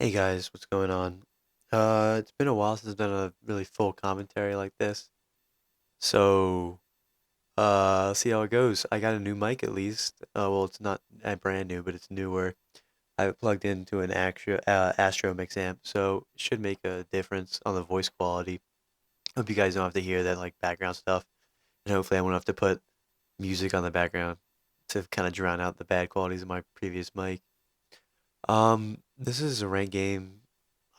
Hey guys, what's going on? It's been a while since I've done a really full commentary like this. So, let's see how it goes. I got a new mic at least. Well, it's not brand new, but it's newer. I have it plugged into an Astro mix amp, so it should make a difference on the voice quality. Hope you guys don't have to hear that like background stuff, and hopefully I won't have to put music on the background to kind of drown out the bad qualities of my previous mic. This is a ranked game.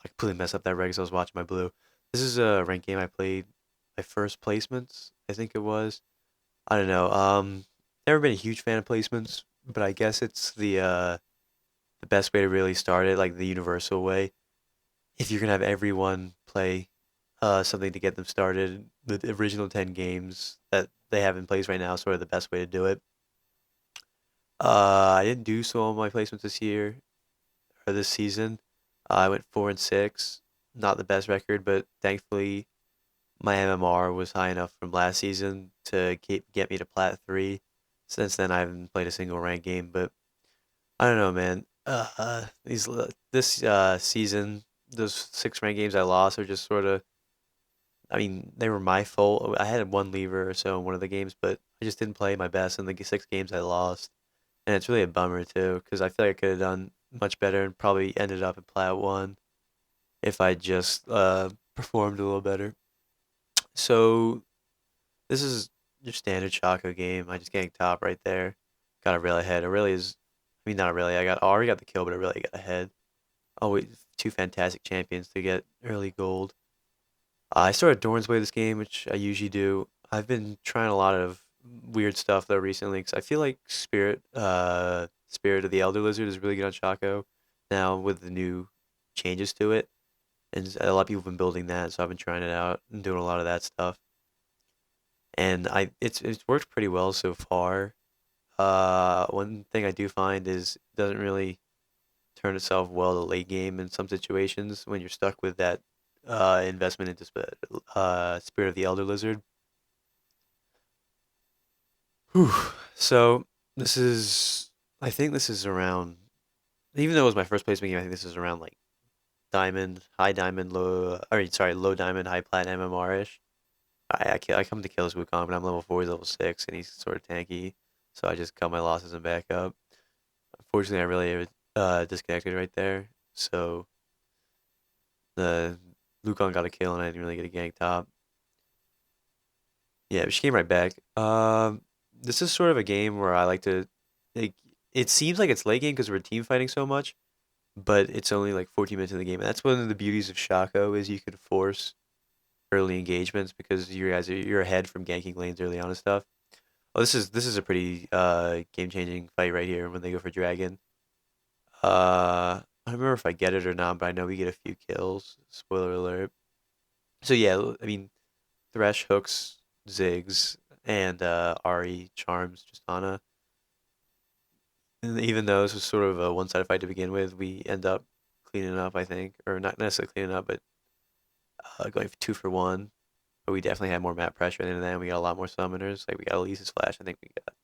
I completely messed up that reg, so I was watching my blue. This is a ranked game I played my first placements, I think it was. I don't know. Never been a huge fan of placements, but I guess it's the best way to really start it, like the universal way. If you're gonna have everyone play something to get them started, the original 10 games that they have in place right now is sort of the best way to do it. I didn't do so on my placements this year or this season. I went 4-6, not the best record, but thankfully my MMR was high enough from last season to get me to Plat 3. Since then, I haven't played a single ranked game, but I don't know, man. This season, those 6 ranked games I lost are just sort of. I mean, they were my fault. I had one lever or so in one of the games, but I just didn't play my best in the 6 games I lost, and it's really a bummer too, because I feel like I could have done much better and probably ended up at Plat 1 if I just performed a little better. So this is your standard Shaco game. I just ganked top right there. Got a rail ahead. It really is. I mean, not really. I already got the kill, but I really got ahead. Always two fantastic champions to get early gold. I started Dorn's Way this game, which I usually do. I've been trying a lot of weird stuff though recently because I feel like Spirit of the Elder Lizard is really good on Shaco now with the new changes to it, and a lot of people have been building that, so I've been trying it out and doing a lot of that stuff. And it's worked pretty well so far. One thing I do find is it doesn't really turn itself well to late game in some situations when you're stuck with that investment into Spirit of the Elder Lizard. Whew. So this is, I think this is around, even though it was my first placement game, I think this is around like diamond, high diamond, low, I mean, sorry, low diamond, high plat MMR-ish. I come to kill this Wukong, but I'm level 4, he's level 6, and he's sort of tanky. So I just cut my losses and back up. Unfortunately, I really disconnected right there. So the Wukong got a kill, and I didn't really get a gank top. Yeah, but she came right back. This is sort of a game where I like to, like, it seems like it's late game because we're team fighting so much, but it's only like 14 minutes in the game. And that's one of the beauties of Shaco is you can force early engagements because you're ahead from ganking lanes early on and stuff. Oh, this is a pretty game changing fight right here when they go for dragon. I don't remember if I get it or not, but I know we get a few kills. Spoiler alert. So yeah, I mean Thresh hooks, Ziggs, and Ari charms Tristana. And even though this was sort of a one-sided fight to begin with, we end up cleaning up, I think, or not necessarily cleaning up, but going for 2 for 1. But we definitely had more map pressure, and then we got a lot more summoners. Like we got Elise's flash, I think we got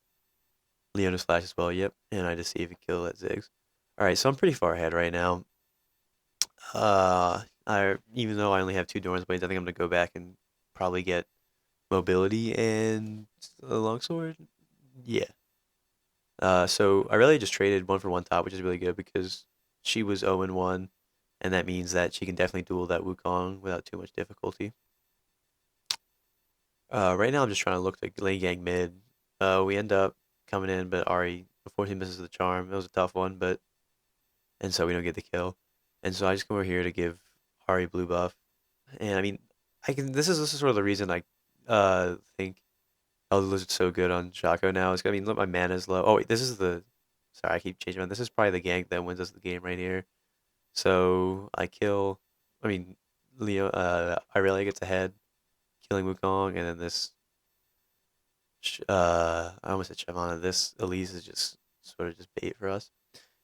Leona's flash as well. Yep, and I deceive and kill that Ziggs. All right, so I'm pretty far ahead right now. I even though I only have 2 Doran's blades, I think I'm gonna go back and probably get mobility and a longsword. Yeah. So I really just traded 1 for 1 top, which is really good because she was 0-1, and that means that she can definitely duel that Wukong without too much difficulty. Right now I'm just trying to look to lane gang mid. We end up coming in, but Ari unfortunately misses the charm. It was a tough one, but and so we don't get the kill. And so I just come over here to give Ari blue buff. And I mean, I can. This is sort of the reason I think Elder Lizard's so good on Shaco now. Is I mean, look, my mana's low. Oh wait, this is the. Sorry, I keep changing around. This is probably the gank that wins us the game right here. So I kill. I mean, Leo. Irelia gets ahead, killing Wukong, and then this. I almost said Shyvana. This Elise is just sort of just bait for us.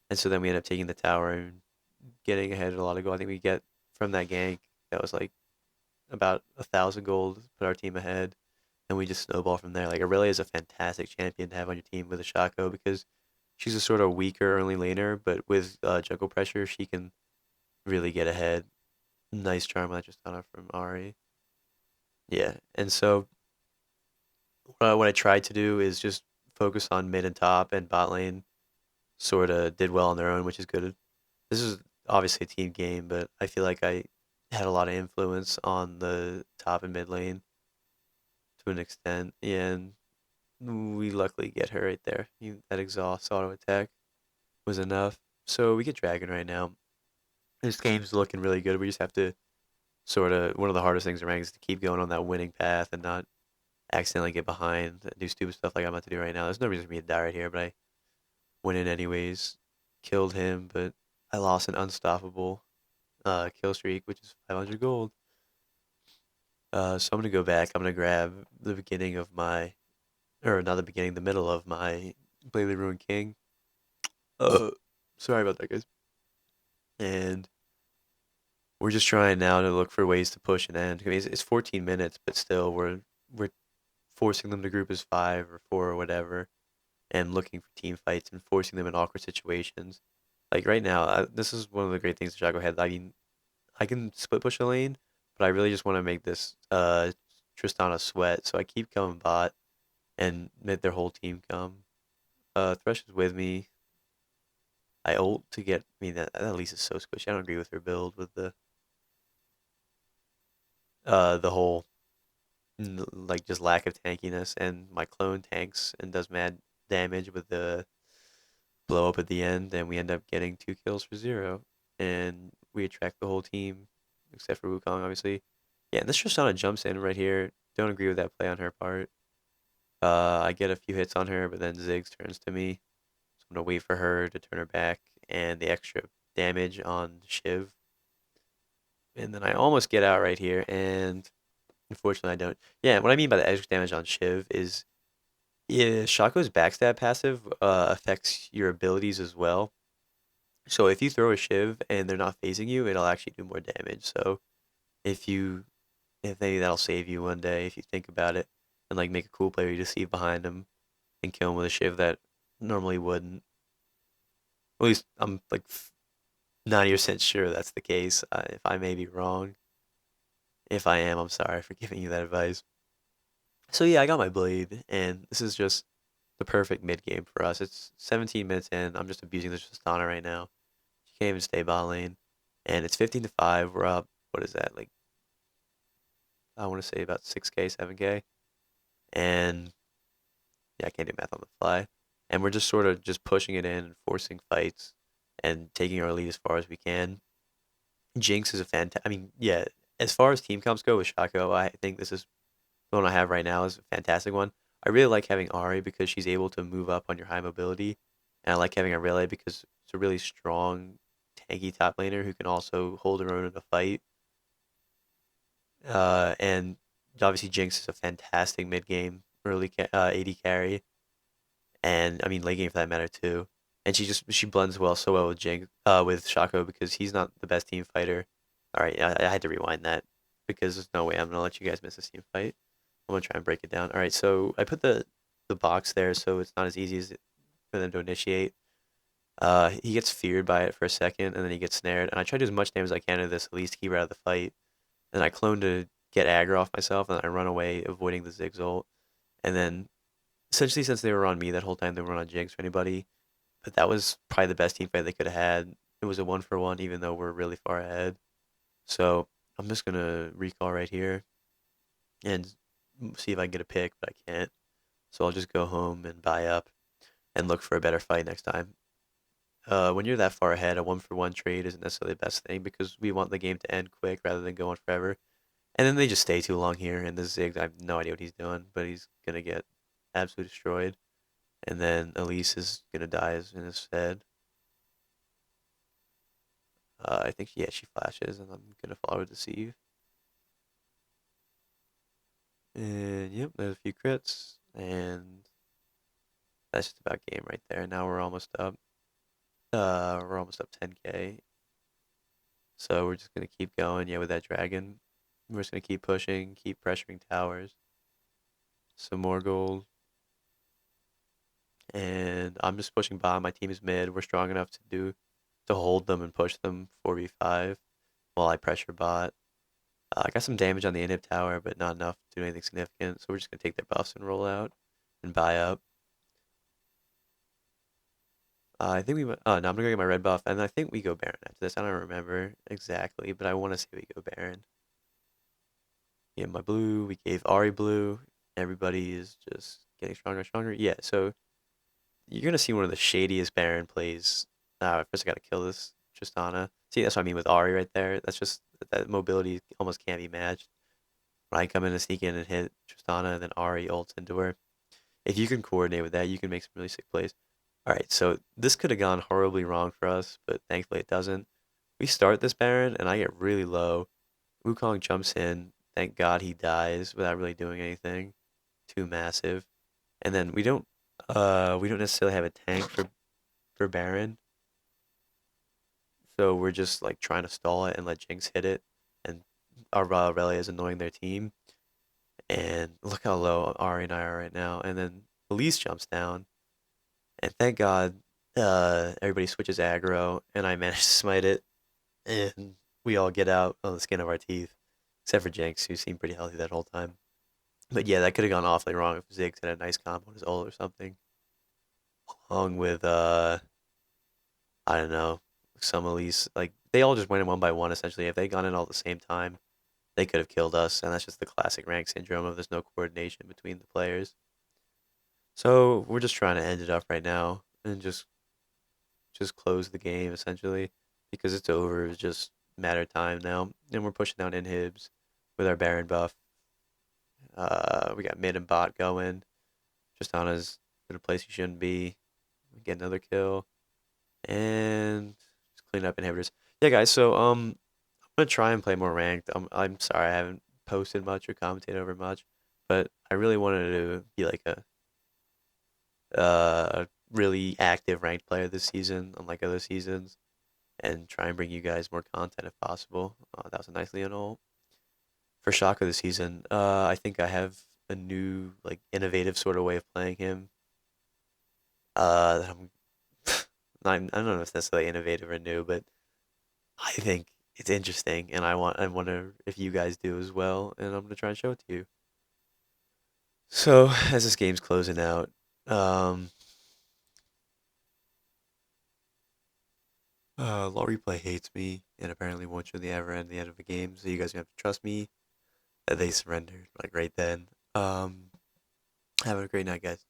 And so then we end up taking the tower and getting ahead of a lot of gold. I think we get from that gank that was like about 1,000 gold, put our team ahead, and we just snowball from there. Like Aurelia is a fantastic champion to have on your team with a Shaco because she's a sort of weaker early laner, but with jungle pressure, she can really get ahead. Nice charm I just thought of from Ari. Yeah, and so what I tried to do is just focus on mid and top, and bot lane sort of did well on their own, which is good. This is obviously a team game, but I feel like I had a lot of influence on the top and mid lane to an extent, and we luckily get her right there. That exhaust auto attack was enough. So we get Dragon right now. This game's looking really good. We just have to sort of, one of the hardest things around is to keep going on that winning path and not accidentally get behind and do stupid stuff like I'm about to do right now. There's no reason for me to die right here, but I went in anyways. Killed him, but I lost an unstoppable kill streak, which is 500 gold. So I'm gonna go back. I'm gonna grab the beginning of my, or not the beginning, the middle of my Bladely Ruined King. Uh, Sorry about that, guys. And we're just trying now to look for ways to push and end. I mean, it's 14 minutes, but still, we're forcing them to group as 5 or 4 or whatever, and looking for team fights and forcing them in awkward situations. Like right now, this is one of the great things that Shaco had. I mean, I can split push a lane, but I really just want to make this Tristana sweat. So I keep coming bot and make their whole team come. Thresh is with me. I ult to get. I mean, that at least is so squishy. I don't agree with her build with the whole like just lack of tankiness, and my clone tanks and does mad damage with the blow up at the end, and we end up getting 2 kills for 0, and we attract the whole team except for Wukong, obviously. Yeah, and this Tristana jumps in right here. Don't agree with that play on her part. I get a few hits on her, but then Ziggs turns to me, so I'm gonna wait for her to turn her back, and the extra damage on Shiv, and then I almost get out right here, and unfortunately I don't. Yeah, what I mean by the extra damage on Shiv is, yeah, Shaco's backstab passive affects your abilities as well. So if you throw a Shiv and they're not facing you, it'll actually do more damage. So if you, if maybe that'll save you one day if you think about it, and like make a cool play where you just see behind him and kill him with a Shiv that normally wouldn't. At least I'm like 90% sure that's the case. If I may be wrong, if I am, I'm sorry for giving you that advice. So yeah, I got my blade, and this is just the perfect mid game for us. It's 17 minutes in. I'm just abusing this Tristana right now. She can't even stay bot lane, and it's 15-5. We're up. What is that? Like, I want to say about 6K, 7K, and yeah, I can't do math on the fly. And we're just sort of just pushing it in and forcing fights and taking our lead as far as we can. Jinx is a fantastic. I mean, yeah, as far as team comps go with Shaco, I think this is the one I have right now is a fantastic one. I really like having Ari because she's able to move up on your high mobility, and I like having Aurelia because it's a really strong, tanky top laner who can also hold her own in a fight. And obviously Jinx is a fantastic mid game early AD carry, and I mean late game for that matter too. And she blends so well with with Shaco because he's not the best team fighter. All right, I had to rewind that because there's no way I'm gonna let you guys miss this team fight. I'm gonna try and break it down. All right, so I put the box there so it's not as easy as for them to initiate. He gets feared by it for a second, and then he gets snared. And I try to do as much damage as I can to this, at least to keep her out of the fight. And I clone to get aggro off myself, and I run away, avoiding the Ziggs ult. And then, essentially, since they were on me that whole time, they weren't on Jinx or anybody. But that was probably the best team fight they could have had. It was a 1-for-1, even though we're really far ahead. So I'm just gonna recall right here and see if I can get a pick, but I can't. So I'll just go home and buy up and look for a better fight next time. When you're that far ahead, a 1-for-1 trade isn't necessarily the best thing because we want the game to end quick rather than go on forever. And then they just stay too long here, and the Ziggs, I have no idea what he's doing, but he's gonna get absolutely destroyed. And then Elise is gonna die in his head. I think, yeah, she flashes, and I'm gonna follow her to deceive. And yep, there's a few crits, and that's just about game right there. Now we're almost up. We're almost up 10K. So we're just gonna keep going, yeah, with that dragon. We're just gonna keep pushing, keep pressuring towers. Some more gold. And I'm just pushing bottom. My team is mid. We're strong enough to to hold them and push them 4v5 while I pressure bot. I got some damage on the inhib tower, but not enough to do anything significant. So we're just gonna take their buffs and roll out and buy up. I think we went. Oh no, I'm gonna go get my red buff, and I think we go Baron after this. I don't remember exactly, but I want to say we go Baron. Yeah, my blue. We gave Ari blue. Everybody is just getting stronger and stronger. Yeah, so you're gonna see one of the shadiest Baron plays. First I gotta kill this Tristana. See, that's what I mean with Ari right there. That's just that mobility almost can't be matched. When I come in and sneak in and hit Tristana, and then Ari ults into her. If you can coordinate with that, you can make some really sick plays. All right, so this could have gone horribly wrong for us, but thankfully it doesn't. We start this Baron, and I get really low. Wukong jumps in. Thank God he dies without really doing anything too massive. And then we don't necessarily have a tank for Baron, so we're just like trying to stall it and let Jinx hit it, and our Aurelia is annoying their team. And look how low Ari and I are right now. And then Elise jumps down, and thank God everybody switches aggro, and I manage to smite it, and we all get out on the skin of our teeth, except for Jinx, who seemed pretty healthy that whole time. But yeah, that could have gone awfully wrong if Ziggs had a nice combo on his ult or something, along with I don't know, some Elise. Like they all just went in one by one essentially. If they gone in all at the same time, they could have killed us, and that's just the classic rank syndrome of there's no coordination between the players. So we're just trying to end it up right now and just close the game essentially because it's over. It's just a matter of time now, and we're pushing down inhibs with our Baron buff. We got mid and bot going. Tristana's in a place he shouldn't be. Get another kill and just clean up inhibitors. Yeah, guys. So I'm gonna try and play more ranked. I'm sorry I haven't posted much or commented over much, but I really wanted to be like a really active ranked player this season, unlike other seasons, and try and bring you guys more content if possible. That was a nice Leon for Shaco this season. I think I have a new like innovative sort of way of playing him. That I'm I don't know if it's necessarily innovative or new, but I think it's interesting, and I wonder if you guys do as well, and I'm gonna try and show it to you. So as this game's closing out, um, Law Replay hates me, and apparently won't show the ever end the end of a game, so you guys have to trust me that they surrendered like right then. Have a great night, guys.